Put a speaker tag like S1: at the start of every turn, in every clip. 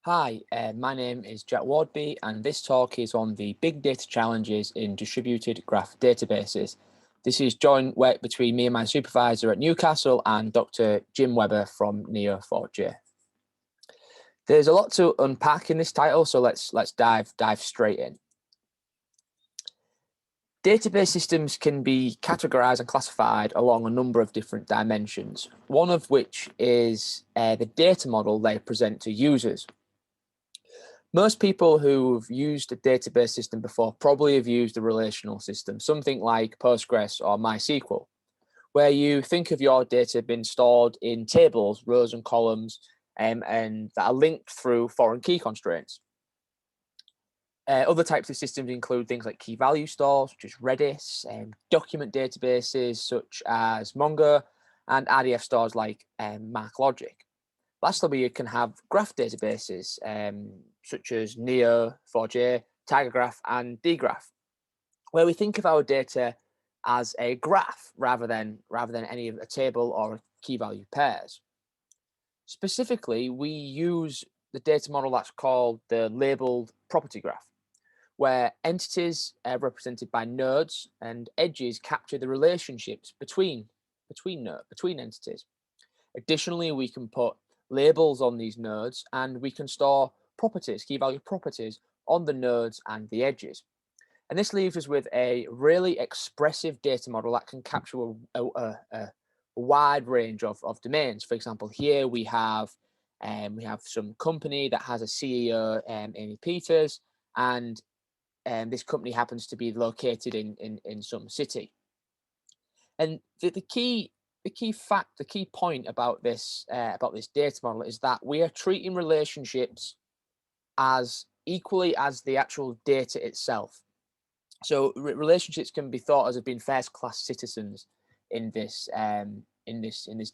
S1: Hi, my name is Jack Waudby, and this talk is on the big data challenges in distributed graph databases. This is joint work between me and my supervisor at Newcastle and Dr. Jim Webber from Neo4j. There's a lot to unpack in this title, so let's dive straight in. Database systems can be categorized and classified along a number of different dimensions, one of which is the data model they present to users. Most people who've used a database system before probably have used a relational system, something like Postgres or MySQL, where you think of your data being stored in tables, rows and columns, and that are linked through foreign key constraints. Other types of systems include things like key value stores, such as Redis, document databases such as Mongo, and RDF stores like MarkLogic. Lastly, you can have graph databases such as Neo4j, TigerGraph, and dgraph, where we think of our data as a graph rather than any of a table or key value pairs. Specifically, we use the data model that's called the labeled property graph, where entities represented by nodes and edges capture the relationships between entities. Additionally, we can put labels on these nodes and we can store properties, key value properties on the nodes and the edges. And this leaves us with a really expressive data model that can capture a wide range of domains. For example, here we have some company that has a CEO, Amy Peters, and this company happens to be located in some city. And the key point about this data model is that we are treating relationships as equally as the actual data itself. So relationships can be thought as being first class citizens in this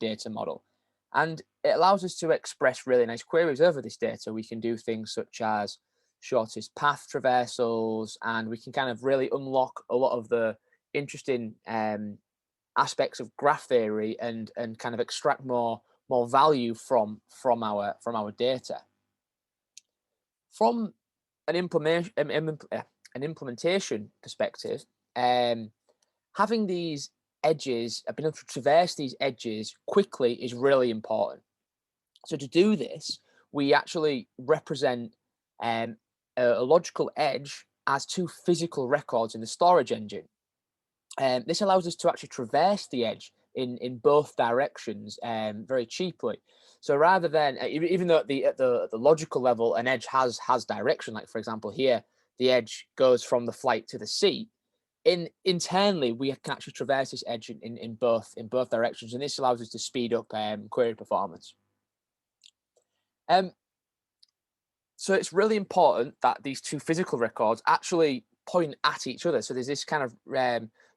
S1: data model, and it allows us to express really nice queries over this data. We can do things such as shortest path traversals, and we can kind of really unlock a lot of the interesting aspects of graph theory and kind of extract more value from our data. From an implementation perspective, having these edges, being able to traverse these edges quickly is really important. So to do this, we actually represent a logical edge as two physical records in the storage engine. This allows us to actually traverse the edge in both directions very cheaply. So rather than even though at the logical level an edge has direction, like for example here the edge goes from the flight to the seat. Internally we can actually traverse this edge in both directions, and this allows us to speed up query performance. So it's really important that these two physical records actually point at each other. So there's this kind of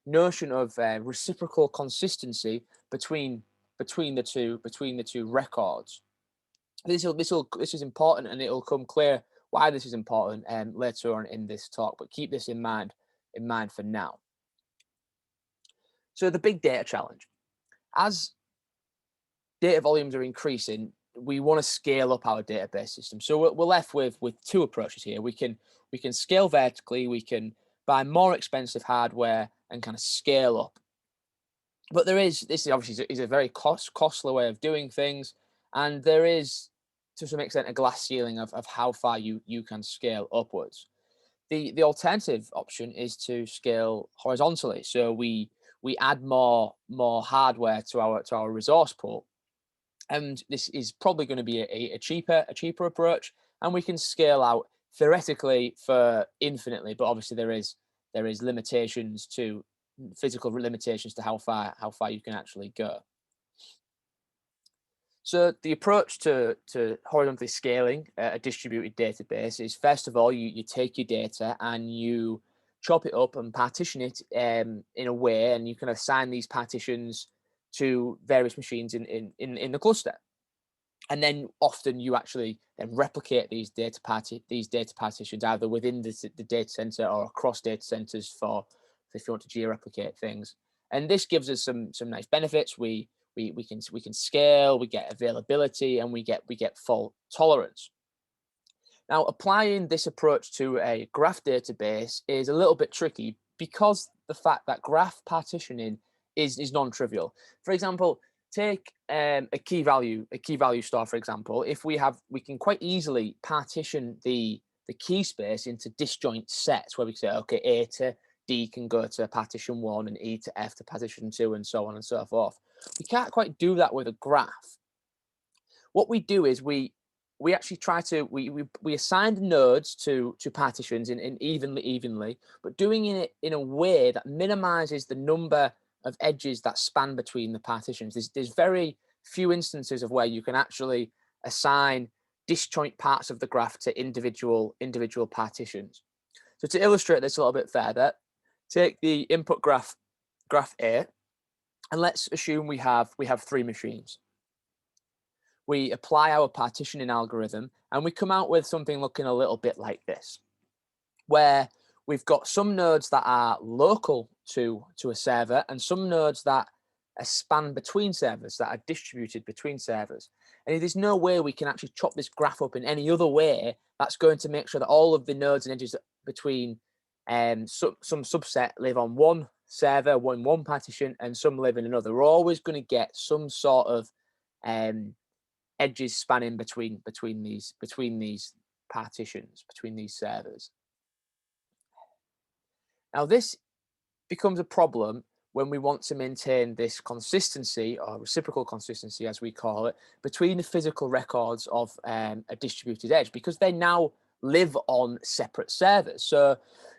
S1: notion of reciprocal consistency between the two records. This is important, and it will come clear why this is important later on in this talk. But keep this in mind for now. So the big data challenge, as data volumes are increasing, we want to scale up our database system. So we're left with two approaches here. We can scale vertically. We can buy more expensive hardware and kind of scale up. But this is obviously is a very costly way of doing things, and there is to some extent a glass ceiling of how far you can scale upwards. The alternative option is to scale horizontally. So we add more hardware to our resource pool, and this is probably going to be a cheaper approach, and we can scale out theoretically for infinitely, but obviously there is limitations to physical limitations to how far you can actually go. So the approach to horizontally scaling a distributed database is, first of all, you take your data and you chop it up and partition it in a way, and you can assign these partitions to various machines in the cluster. And then often you actually then replicate these data partitions either within the data center or across data centers for if you want to geo-replicate things. And this gives us some nice benefits. We can scale, we get availability, and we get fault tolerance. Now, applying this approach to a graph database is a little bit tricky because the fact that graph partitioning is non-trivial. For example, take a key value store, for example. If we can quite easily partition the key space into disjoint sets where we say, okay, A to D can go to partition 1 and E to F to partition 2 and so on and so forth. We can't quite do that with a graph. What we do is we actually try to we assign the nodes to partitions in evenly, but doing it in a way that minimizes the number of edges that span between the partitions. There's very few instances of where you can actually assign disjoint parts of the graph to individual partitions. So to illustrate this a little bit further, take the input graph A, and let's assume we have 3 machines. We apply our partitioning algorithm and we come out with something looking a little bit like this, where we've got some nodes that are local to a server and some nodes that span between servers, that are distributed between servers. And there's no way we can actually chop this graph up in any other way that's going to make sure that all of the nodes and edges between some subset live on one server, one partition, and some live in another. We're always going to get some sort of edges spanning between these partitions, between these servers. Now, this becomes a problem when we want to maintain this consistency, or reciprocal consistency as we call it, between the physical records of a distributed edge, because they now live on separate servers. So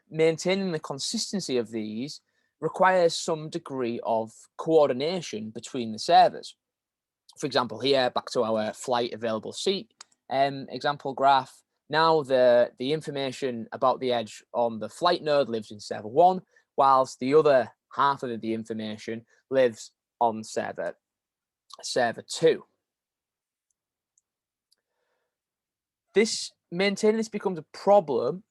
S1: maintaining the consistency of these requires some degree of coordination between the servers. For example, here, back to our flight available seat example graph. Now the information about the edge on the flight node lives in server 1, whilst the other half of the information lives on server 2. Maintaining this becomes a problem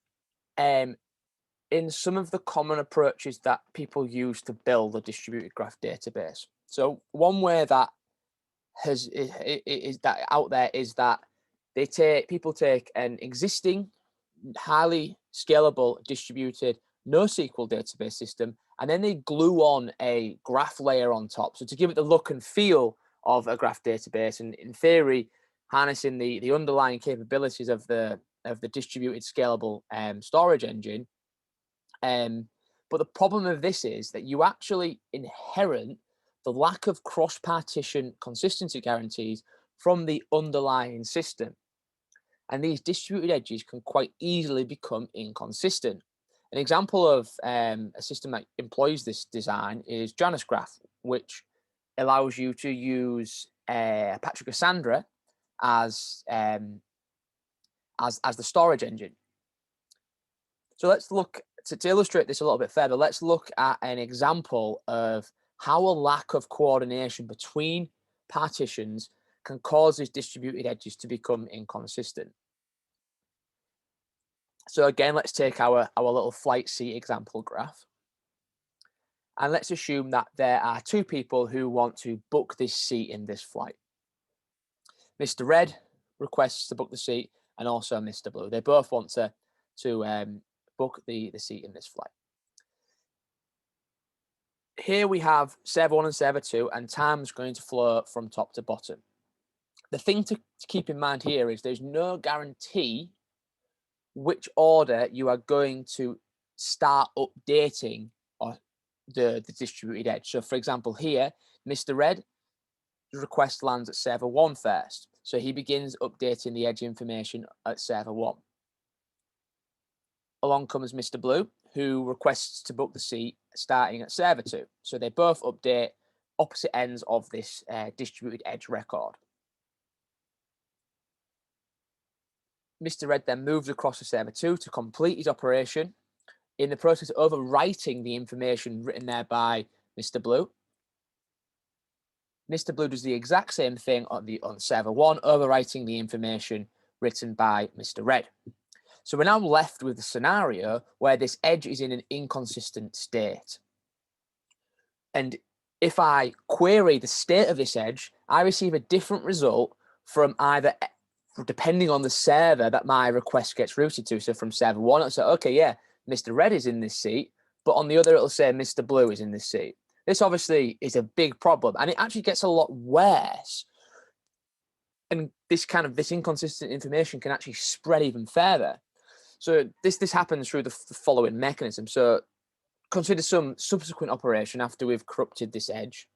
S1: in some of the common approaches that people use to build a distributed graph database. So one way that is that out there is that people take an existing highly scalable distributed NoSQL database system and then they glue on a graph layer on top. So to give it the look and feel of a graph database, and in theory harnessing the underlying capabilities of the distributed scalable storage engine. But the problem of this is that you actually inherit the lack of cross-partition consistency guarantees from the underlying system. And these distributed edges can quite easily become inconsistent. An example of a system that employs this design is Janus Graph, which allows you to use Apache Cassandra as the storage engine. So let's look, to illustrate this a little bit further, let's look at an example of how a lack of coordination between partitions can cause these distributed edges to become inconsistent. So again, let's take our little flight seat example graph. And let's assume that there are 2 people who want to book this seat in this flight. Mr. Red requests to book the seat, and also Mr. Blue. They both want to book the seat in this flight. Here we have server 1 and server 2, and time's going to flow from top to bottom. The thing to keep in mind here is there's no guarantee which order you are going to start updating the distributed edge. So for example, here, Mr. Red request lands at server 1 first. So he begins updating the edge information at server 1. Along comes Mr. Blue, who requests to book the seat starting at server 2. So they both update opposite ends of this distributed edge record. Mr. Red then moves across to server 2 to complete his operation, in the process of overwriting the information written there by Mr. Blue. Mr. Blue does the exact same thing on server 1, overwriting the information written by Mr. Red. So we're now left with a scenario where this edge is in an inconsistent state. And if I query the state of this edge, I receive a different result from either depending on the server that my request gets routed to. So from server 1, it'll say, okay, yeah, Mr. Red is in this seat, but on the other, it'll say Mr. Blue is in this seat. This obviously is a big problem, and it actually gets a lot worse. And this inconsistent information can actually spread even further. So this happens through the following mechanism. So consider some subsequent operation after we've corrupted this edge,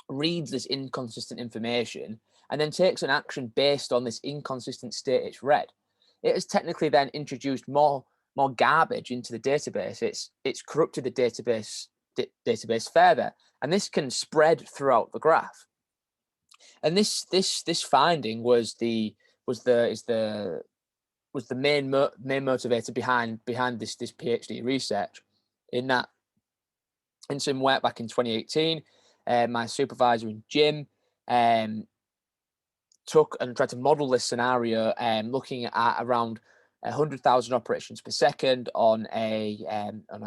S1: reads this inconsistent information, and then takes an action based on this inconsistent state it's read. It has technically then introduced more garbage into the database. It's corrupted the database further, and this can spread throughout the graph. And this finding was the main motivator behind this PhD research. In some work back in 2018, my supervisor in Jim took and tried to model this scenario, looking at around 100,000 operations per second on a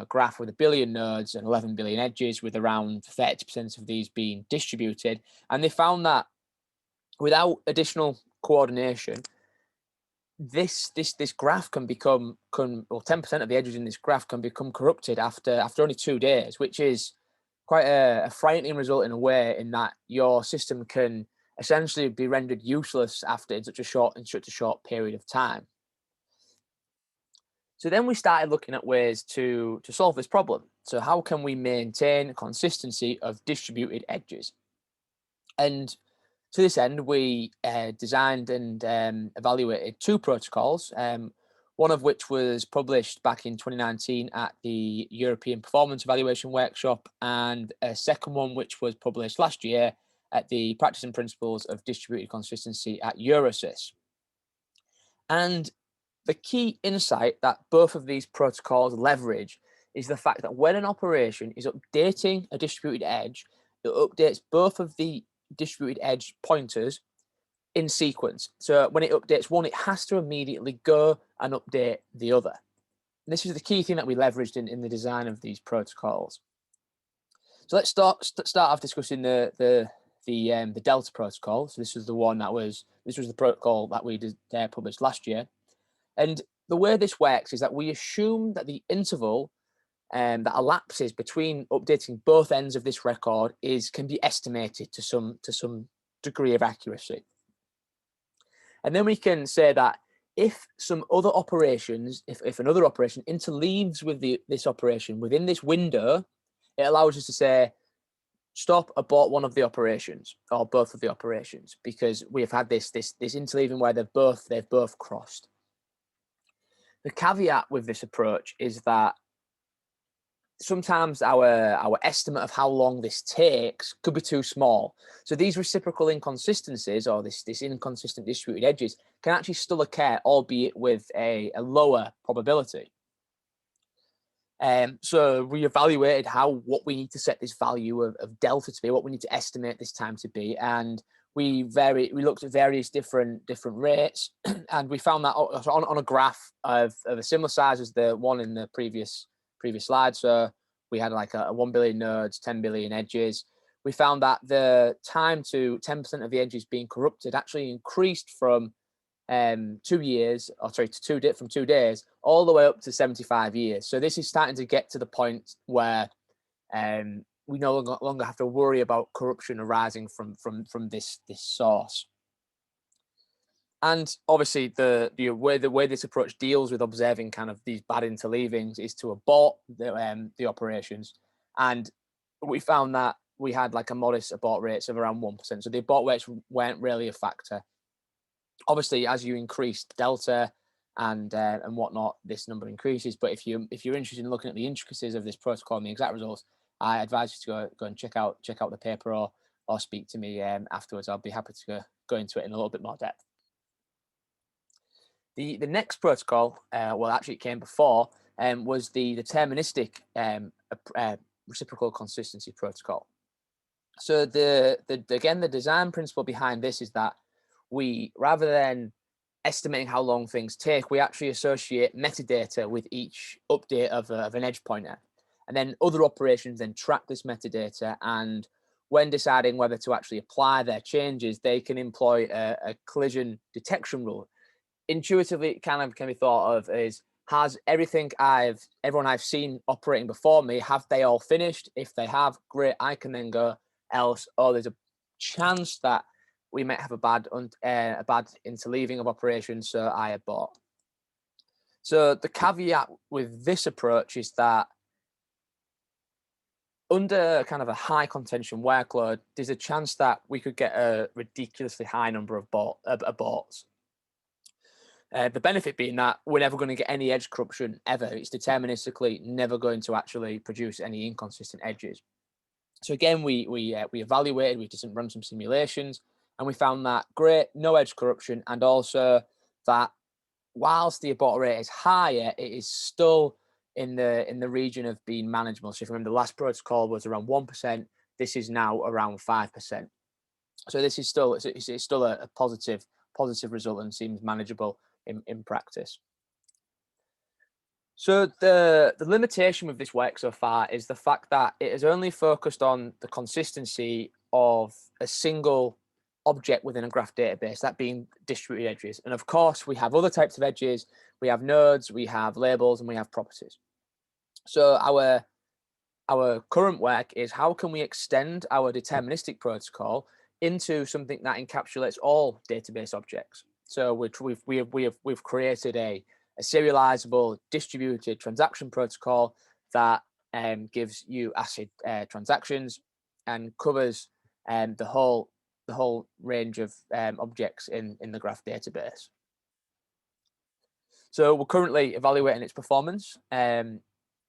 S1: graph with 1 billion nodes and 11 billion edges, with around 30% of these being distributed. And they found that without additional coordination, this graph can become, or 10% of the edges in this graph can become corrupted after only 2 days, which is quite a frightening result in a way, in that your system can essentially be rendered useless in such a short period of time. So then we started looking at ways to solve this problem. So how can we maintain consistency of distributed edges? And to this end, we designed and evaluated 2 protocols, one of which was published back in 2019 at the European Performance Evaluation Workshop, and a second one which was published last year at the Practice and Principles of Distributed Consistency at Eurosys. And the key insight that both of these protocols leverage is the fact that when an operation is updating a distributed edge, it updates both of the distributed edge pointers in sequence. So when it updates one, it has to immediately go and update the other. And this is the key thing that we leveraged in the design of these protocols. So let's start off discussing the Delta protocol. So this was the protocol that we published last year. And the way this works is that we assume that the interval that elapses between updating both ends of this record can be estimated to some degree of accuracy. And then we can say that if some other operations, if another operation interleaves with this operation within this window, it allows us to say, stop, abort one of the operations or both of the operations, because we have had this interleaving where they've both crossed. The caveat with this approach is that sometimes our estimate of how long this takes could be too small. So these reciprocal inconsistencies, or this inconsistent distributed edges, can actually still occur, albeit with a lower probability. So we evaluated what we need to set this value of delta to be, what we need to estimate this time to be, and we looked at various different rates, and we found that on a graph of a similar size as the one in the previous slide. So we had like a 1 billion nodes, 10 billion edges. We found that the time to 10% of the edges being corrupted actually increased from 2 years, from 2 days all the way up to 75 years. So this is starting to get to the point where we no longer have to worry about corruption arising from this source. And obviously the way this approach deals with observing kind of these bad interleavings is to abort the operations. And we found that we had like a modest abort rates of around 1%. So the abort rates weren't really a factor. Obviously, as you increase delta and whatnot, this number increases. But if you're interested in looking at the intricacies of this protocol and the exact results, I advise you to go and check out the paper or speak to me afterwards. I'll be happy to go into it in a little bit more depth. The next protocol, actually it came before, was the deterministic reciprocal consistency protocol. So again, the design principle behind this is that we, rather than estimating how long things take, we actually associate metadata with each update of an edge pointer. And then other operations then track this metadata, and when deciding whether to actually apply their changes, they can employ a collision detection rule. Intuitively, it kind of can be thought of as, has everyone I've seen operating before me, have they all finished? If they have, great, I can then go. Else, oh, there's a chance that we might have a bad interleaving of operations, so I abort. So the caveat with this approach is that under kind of a high contention workload, there's a chance that we could get a ridiculously high number of aborts. The benefit being that we're never going to get any edge corruption ever. It's deterministically never going to actually produce any inconsistent edges. So again, we evaluated, we did run some simulations, and we found that great, no edge corruption, and also that whilst the abort rate is higher, it is still in the region of being manageable. So if you remember, the last protocol was around 1%. This is now around 5%. So this is still a positive result and seems manageable in practice. So the limitation with this work so far is the fact that it has only focused on the consistency of a single object within a graph database, that being distributed edges. And of course, we have other types of edges. We have nodes, we have labels, and we have properties. So our current work is, how can we extend our deterministic protocol into something that encapsulates all database objects? So we've created a serializable distributed transaction protocol that gives you ACID transactions and covers the whole range of objects in the graph database. So we're currently evaluating its performance.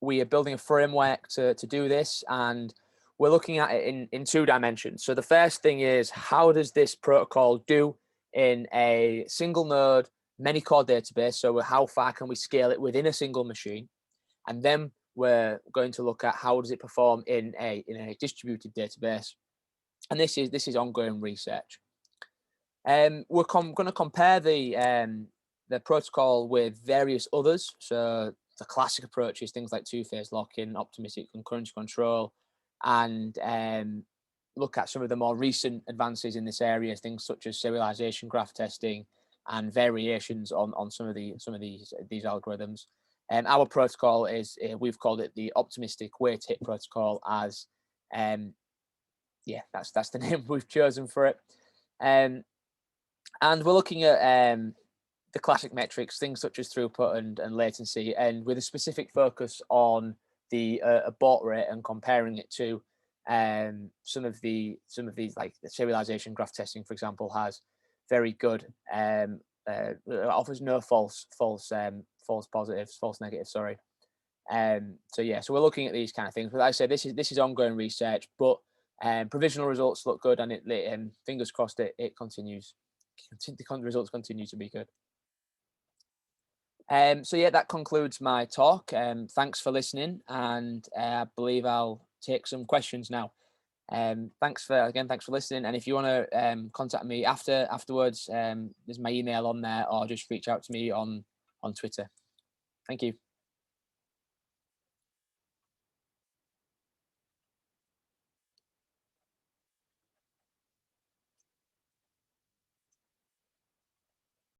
S1: We are building a framework to do this, and we're looking at it in 2 dimensions. So the first thing is, how does this protocol do in a single node, many core database? So how far can we scale it within a single machine? And then we're going to look at how does it perform in a distributed database. And this is ongoing research. We're going to compare the protocol with various others. So the classic approach is things like two-phase lock-in, optimistic concurrency control, and look at some of the more recent advances in this area, things such as serialization graph testing and variations on some of these algorithms. Our protocol is, we've called it the optimistic weight hit protocol, as that's the name we've chosen for it. And we're looking at the classic metrics, things such as throughput and latency, and with a specific focus on the abort rate and comparing it to some of these, like the serialization graph testing, for example, has very good offers no false positives, false negatives, sorry. So we're looking at these kind of things. But like I said, this is ongoing research, but provisional results look good, and it fingers crossed it continues. The results continue to be good. That concludes my talk. Thanks for listening, and I believe I'll take some questions now. Thanks for listening, and if you want to contact me afterwards, there's my email on there, or just reach out to me on Twitter. Thank you.